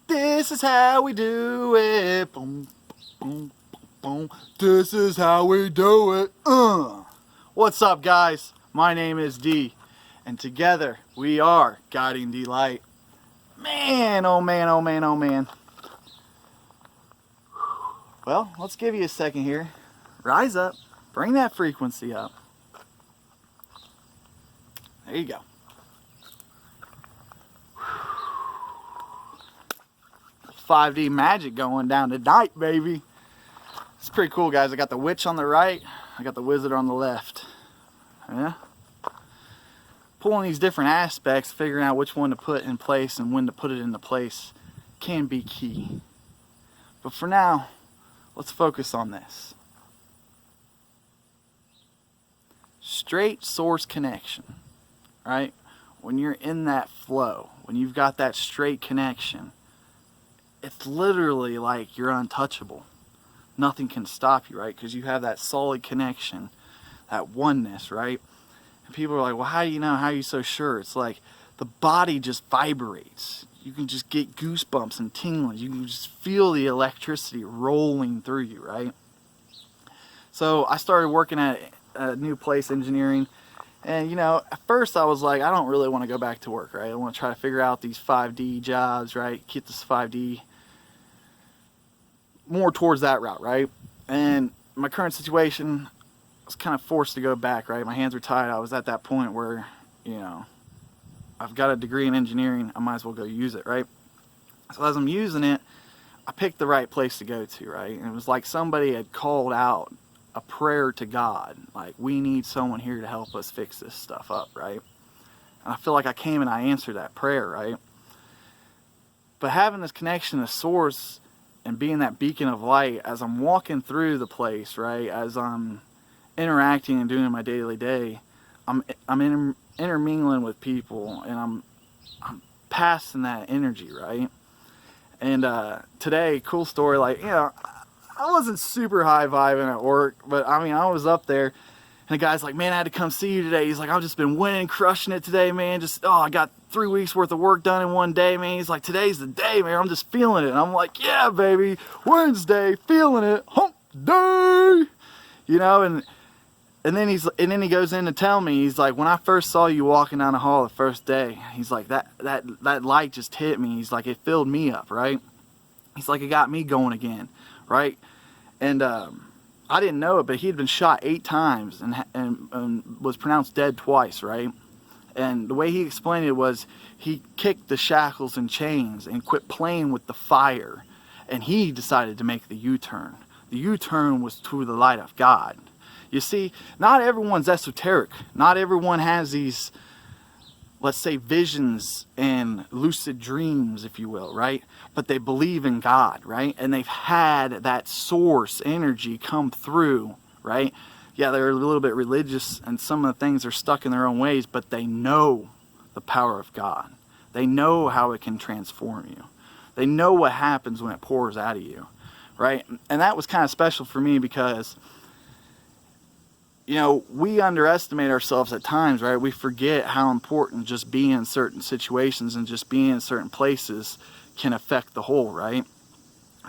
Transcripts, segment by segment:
This is how we do it. Boom, boom, boom. This is how we do it. What's up, guys? My name is D, and together we are Guiding the Light. Man, oh man, oh man, oh man. Well, let's give you a second here. Rise up. Bring that frequency up. There you go. 5D Magick going down tonight, baby. It's pretty cool, guys. I got the witch on the right. I got the wizard on the left. Yeah. Pulling these different aspects, figuring out which one to put in place and when to put it into place can be key. But for now, let's focus on this. Straight source connection, right? When you're in that flow, when you've got that straight connection, it's literally like you're untouchable. Nothing can stop you, right? Because you have that solid connection, that oneness, right? And people are like, well, how do you know? How are you so sure? It's like the body just vibrates. You can just get goosebumps and tingling. You can just feel the electricity rolling through you, right? So I started working at a new place, engineering. And, you know, at first I was like, I don't really want to go back to work, right? I want to try to figure out these 5D jobs, right? Keep this 5D more towards that route, right? And my current situation, I was kind of forced to go back, right? My hands were tied. I was at that point where, you know, I've got a degree in engineering. I might as well go use it, right? So as I'm using it, I picked the right place to go to, right? And it was like somebody had called out a prayer to God. Like, we need someone here to help us fix this stuff up, right? And I feel like I came and I answered that prayer, right? But having this connection to source and being that beacon of light as I'm walking through the place, right? As I'm interacting and doing my daily day, I'm intermingling with people, and I'm passing that energy, right? And today, cool story, like, you know, I wasn't super high vibing at work, but I mean, I was up there, and the guy's like, man, I had to come see you today. He's like, I've just been winning, crushing it today, man. Just, I got 3 weeks worth of work done in one day, man. He's like, today's the day, man. I'm just feeling it. And I'm like, yeah, baby, Wednesday, feeling it, hump day, you know. And then he goes in to tell me, he's like, when I first saw you walking down the hall the first day, he's like, that light just hit me. He's like, it filled me up, right? He's like, it got me going again, right? And I didn't know it, but he had been shot 8 times and was pronounced dead twice, right? And the way he explained it was he kicked the shackles and chains and quit playing with the fire, and he decided to make the U-turn. The U-turn was to the light of God. You see, not everyone's esoteric. Not everyone has these, let's say, visions and lucid dreams, if you will, right? But they believe in God, right? And they've had that source energy come through, right? Yeah, they're a little bit religious, and some of the things are stuck in their own ways, but they know the power of God. They know how it can transform you. They know what happens when it pours out of you, right? And that was kind of special for me because, you know, we underestimate ourselves at times, right? We forget how important just being in certain situations and just being in certain places can affect the whole, right?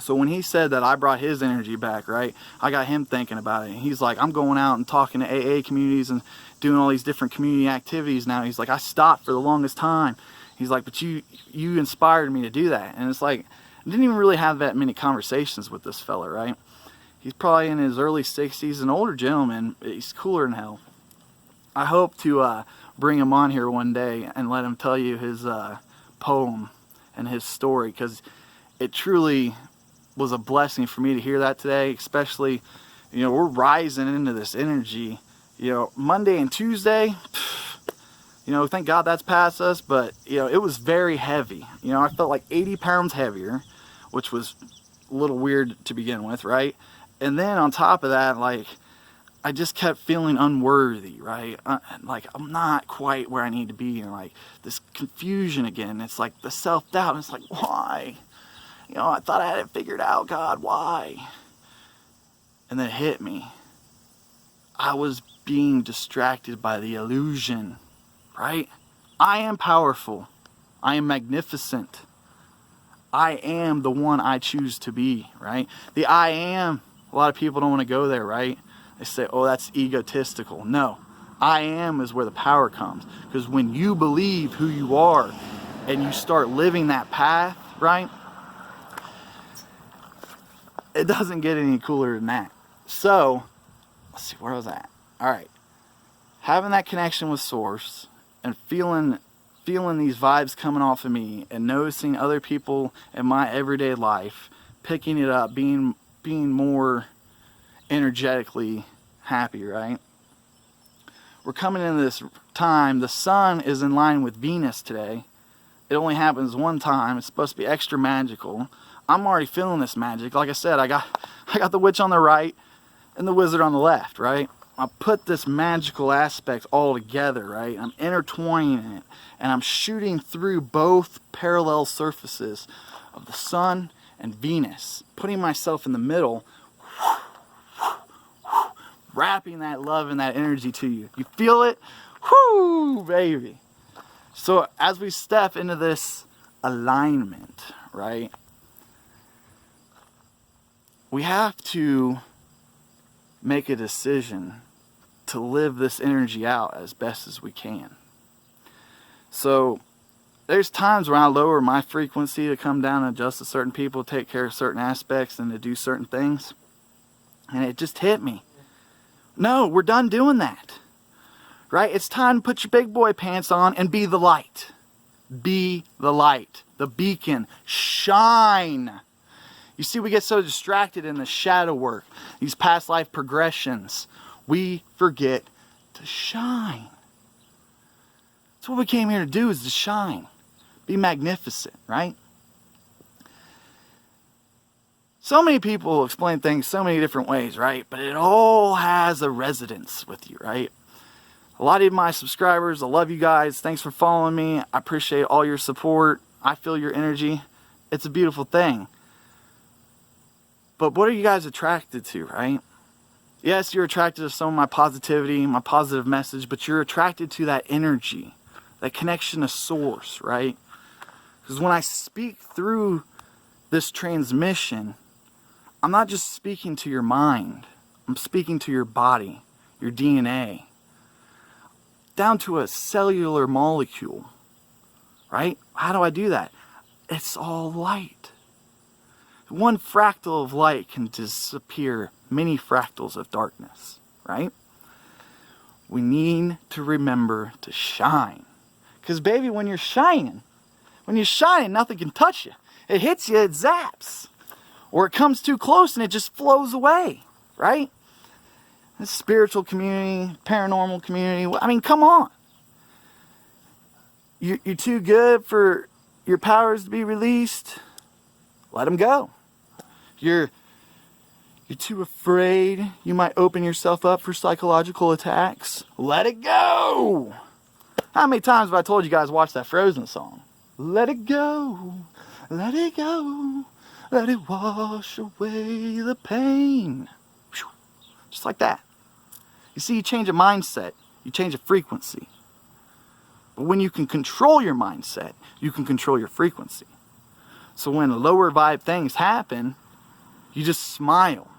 So when he said that I brought his energy back, right, I got him thinking about it. And he's like, I'm going out and talking to AA communities and doing all these different community activities now. He's like, I stopped for the longest time. He's like, but you inspired me to do that. And it's like, I didn't even really have that many conversations with this fella, right? He's probably in his early 60s, an older gentleman. He's cooler than hell. I hope to bring him on here one day and let him tell you his poem and his story, because it truly was a blessing for me to hear that today. Especially, you know, we're rising into this energy. You know, Monday and Tuesday, you know, thank God that's past us, but, you know, it was very heavy. You know, I felt like 80 pounds heavier, which was a little weird to begin with, right? And then on top of that, like, I just kept feeling unworthy, right? Like, I'm not quite where I need to be, and like this confusion again. It's like the self-doubt. It's like, why? You know, I thought I had it figured out, God, why? And then it hit me. I was being distracted by the illusion, right? I am powerful. I am magnificent. I am the one I choose to be, right? The I am, a lot of people don't want to go there, right? They say, oh, that's egotistical. No, I am is where the power comes. Because when you believe who you are and you start living that path, right? It doesn't get any cooler than that. So, let's see, where was that? All right. Having that connection with Source and feeling these vibes coming off of me and noticing other people in my everyday life picking it up, being more energetically happy, right? We're coming into this time. The sun is in line with Venus today. It only happens one time. It's supposed to be extra magical. I'm already feeling this magic. Like I said, I got the witch on the right and the wizard on the left, right? I put this magical aspect all together, right? I'm intertwining it, and I'm shooting through both parallel surfaces of the sun and Venus, putting myself in the middle, wrapping that love and that energy to you. You feel it? Whoo, baby. So as we step into this alignment, right, we have to make a decision to live this energy out as best as we can. So there's times where I lower my frequency to come down and adjust to certain people, take care of certain aspects, and to do certain things. And it just hit me. No, we're done doing that. Right? It's time to put your big boy pants on and be the light. Be the light. The beacon. Shine. You see, we get so distracted in the shadow work, these past life progressions. We forget to shine. That's what we came here to do, is to shine. Be magnificent, right? So many people explain things so many different ways, right? But it all has a resonance with you, right? A lot of my subscribers, I love you guys. Thanks for following me. I appreciate all your support. I feel your energy. It's a beautiful thing. But what are you guys attracted to, right? Yes, you're attracted to some of my positivity, my positive message, but you're attracted to that energy, that connection to Source, right? Because when I speak through this transmission, I'm not just speaking to your mind. I'm speaking to your body, your DNA, down to a cellular molecule, right? How do I do that? It's all light. One fractal of light can disappear many fractals of darkness, right? We need to remember to shine. Because baby, when you're shining, nothing can touch you. It hits you, it zaps. Or it comes too close and it just flows away, right? The spiritual community, paranormal community, I mean, come on. You're too good for your powers to be released. Let them go. You're too afraid you might open yourself up for psychological attacks. Let it go. How many times have I told you guys watch that Frozen song? Let it go. Let it go. Let it wash away the pain. Just like that. You see, you change a mindset. You change a frequency. But when you can control your mindset, you can control your frequency. So when lower vibe things happen, you just smile.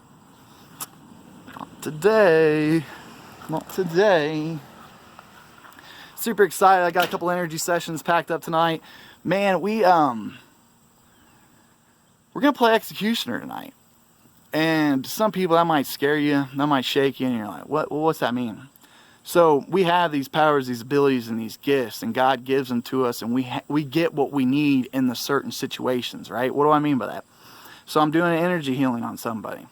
Not today. Not today. Super excited. I got a couple energy sessions packed up tonight. Man, we're gonna play Executioner tonight. And to some people that might scare you, that might shake you, and you're like, what? Well, what's that mean? So we have these powers, these abilities, and these gifts, and God gives them to us, and we get what we need in the certain situations, right? What do I mean by that? So I'm doing an energy healing on somebody.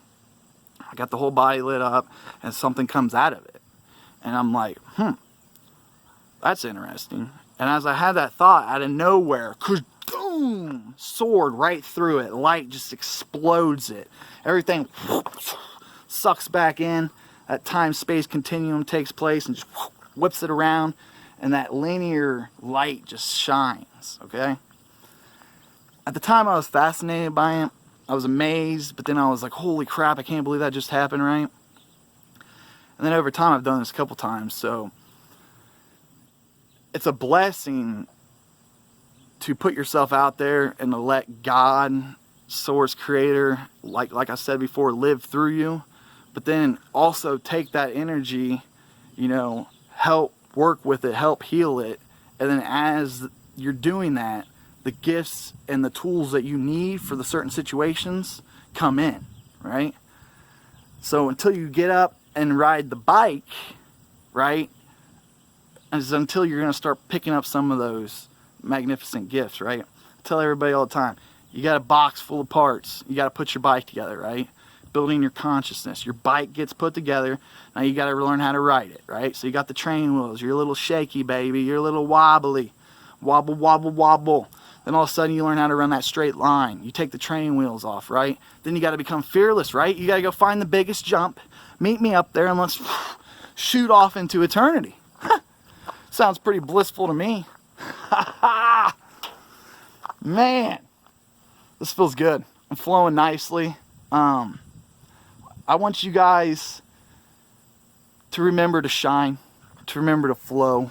I got the whole body lit up, and something comes out of it. And I'm like, that's interesting. And as I had that thought, out of nowhere, boom, sword right through it. Light just explodes it. Everything sucks back in. That time-space continuum takes place and just whips it around. And that linear light just shines, okay? At the time, I was fascinated by it. I was amazed, but then I was like, holy crap, I can't believe that just happened, right? And then over time, I've done this a couple times, so it's a blessing to put yourself out there and to let God, source, creator, like I said before, live through you. But then also take that energy, you know, help work with it, help heal it. And then as you're doing that, the gifts and the tools that you need for the certain situations come in, right? So until you get up and ride the bike, right, is until you're going to start picking up some of those magnificent gifts, right? I tell everybody all the time, you got a box full of parts. You got to put your bike together, right? Building your consciousness. Your bike gets put together. Now you got to learn how to ride it, right? So you got the train wheels. You're a little shaky, baby. You're a little wobbly. Wobble, wobble, wobble. Then all of a sudden you learn how to run that straight line. You take the train wheels off, right? Then you got to become fearless, right? You got to go find the biggest jump. Meet me up there and let's shoot off into eternity. Sounds pretty blissful to me. Man, this feels good. I'm flowing nicely. I want you guys to remember to shine, to remember to flow.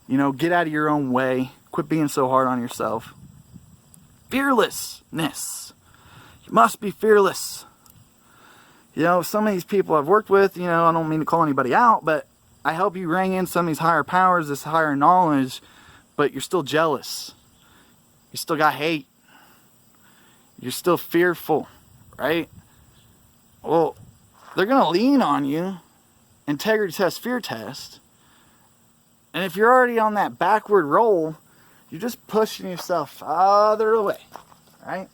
You know, get out of your own way. Quit being so hard on yourself. Fearlessness. You must be fearless. You know, some of these people I've worked with, you know, I don't mean to call anybody out, but I help you ring in some of these higher powers, this higher knowledge, but you're still jealous. You still got hate. You're still fearful, right? Well, they're going to lean on you. Integrity test, fear test. And if you're already on that backward roll, you're just pushing yourself farther away, right?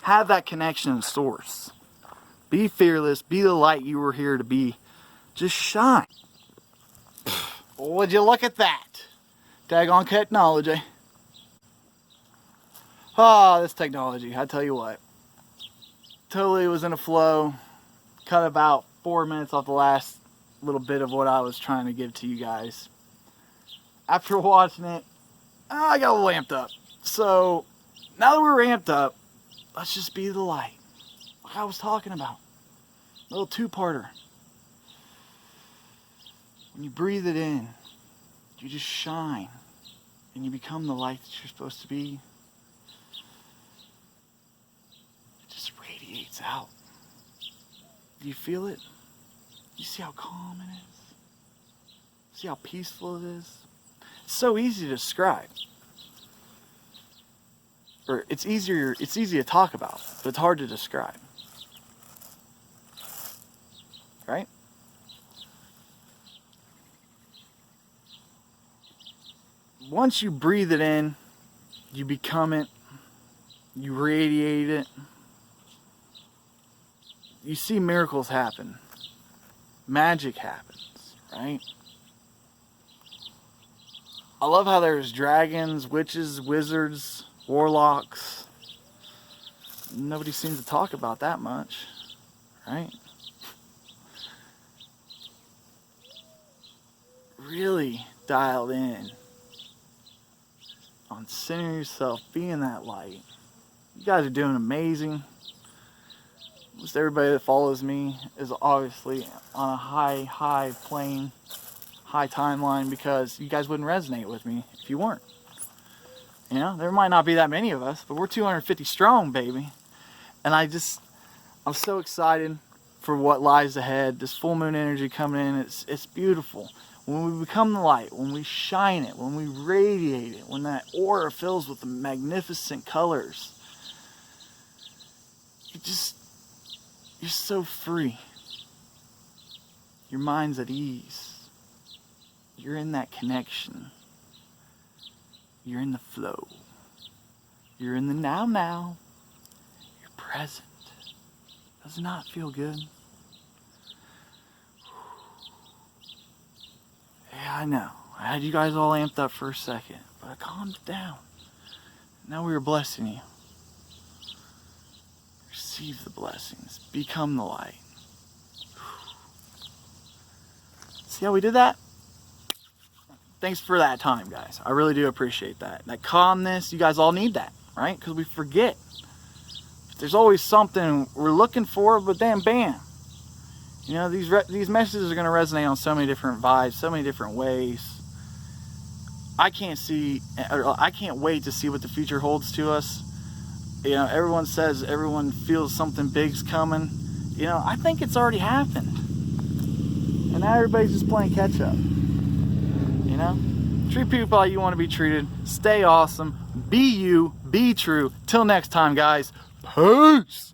Have that connection to source. Be fearless. Be the light you were here to be. Just shine. Would you look at that? Daggone technology. Oh, this technology, I tell you what. Totally was in a flow. Cut about 4 minutes off the last little bit of what I was trying to give to you guys. After watching it, I got a little amped up. So, now that we're amped up, let's just be the light. Like I was talking about. A little two-parter. When you breathe it in, you just shine. And you become the light that you're supposed to be. It just radiates out. Do you feel it? You see how calm it is? See how peaceful it is? It's so easy to describe. Or it's easy to talk about, but it's hard to describe. Right? Once you breathe it in, you become it, you radiate it, you see miracles happen. Magic happens, right? I love how there's dragons, witches, wizards, warlocks. Nobody seems to talk about that much, right? Really dialed in on centering yourself, being that light. You guys are doing amazing. Most everybody that follows me is obviously on a high plane, high timeline, because you guys wouldn't resonate with me if you weren't. You know, there might not be that many of us, but we're 250 strong, baby. And I'm so excited for what lies ahead. This full moon energy coming in, it's beautiful. When we become the light, when we shine it, when we radiate it, when that aura fills with the magnificent colors, you're so free. Your mind's at ease. You're in that connection. You're in the flow. You're in the now. You're present. Does it not feel good? Yeah, I know. I had you guys all amped up for a second, but I calmed down. Now we are blessing you. Receive the blessings. Become the light. See how we did that? Thanks for that time, guys. I really do appreciate that. That calmness, you guys all need that, right? Because we forget. There's always something we're looking for, but then bam. You know, these messages are going to resonate on so many different vibes, so many different ways. I can't see, or I can't wait to see what the future holds to us. You know, everyone says everyone feels something big's coming. You know, I think it's already happened. And now everybody's just playing catch up. You know? Treat people how you want to be treated. Stay awesome. Be you. Be true. Till next time, guys. Peace.